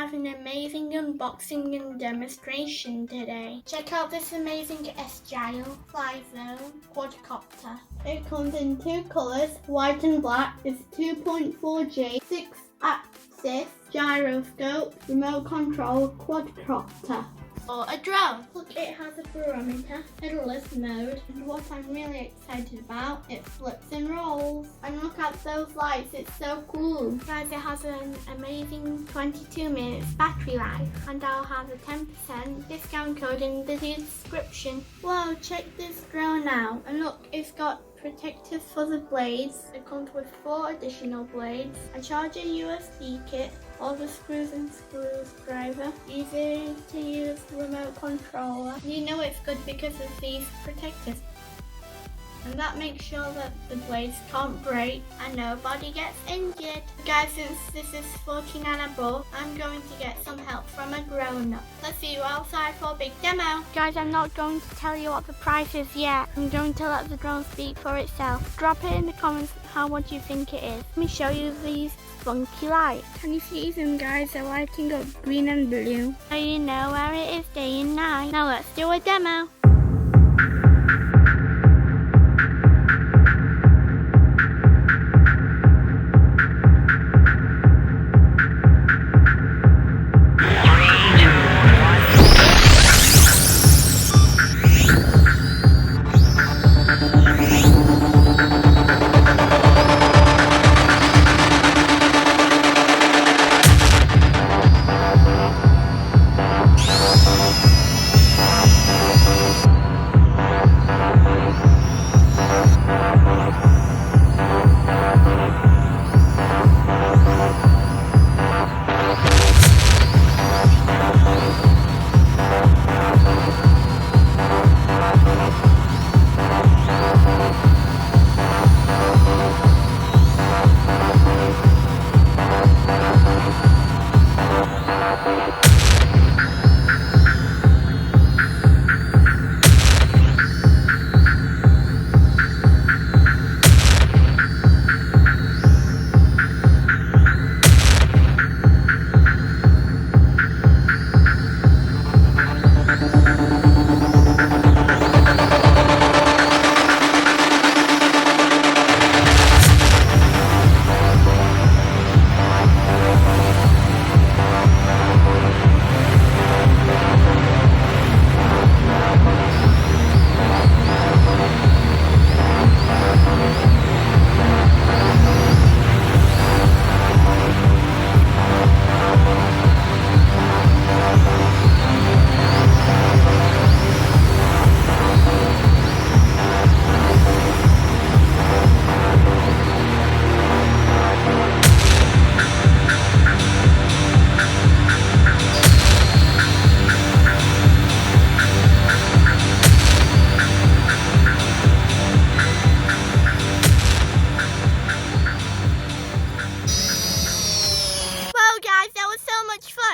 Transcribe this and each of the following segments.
have an amazing unboxing and demonstration today. Check out this amazing SGILE Fly Zone Quadcopter. It comes in two colours, white and black. It's 2.4G, 6-axis gyroscope, remote control quadcopter. Or a drone. Look, it has a barometer, headless mode, and what I'm really excited about, it flips and rolls. And look at those lights, it's so cool. Guys, it has an amazing 22 minutes battery life, and I'll have a 10% discount code in the description. Whoa, check this drone out, and look, it's got protectors for the blades. It comes with 4 additional blades, a charger USB kit, all the screws and screwdriver, easy to use remote controller. You know it's good because of these protectors, and that makes sure that the blades can't break and nobody gets injured. Guys, since this is 14 and above, I'm going to get some help from a grown-up. Let's see you outside for a big demo. Guys, I'm not going to tell you what the price is yet. I'm going to let the drone speak for itself. Drop it in the comments how much you think it is. Let me show you these funky lights. Can you see them, guys? They're lighting up green and blue. So you know where it is day and night. Now let's do a demo.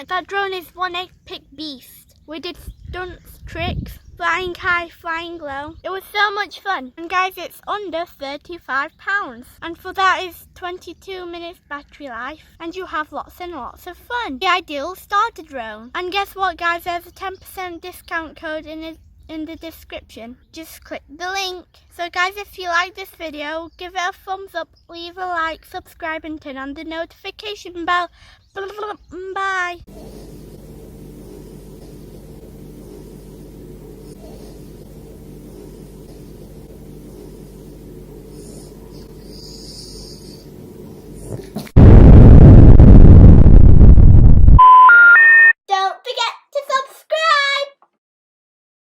That drone is one epic beast. We did stunts, tricks, flying high, flying low. It was so much fun. And guys, it's under £35. And for that is 22 minutes battery life. And you have lots and lots of fun. The ideal starter drone. And guess what, guys? There's a 10% discount code in the description. Just click the link. So guys, if you like this video, give it a thumbs up, leave a like, subscribe and turn on the notification bell. Bye.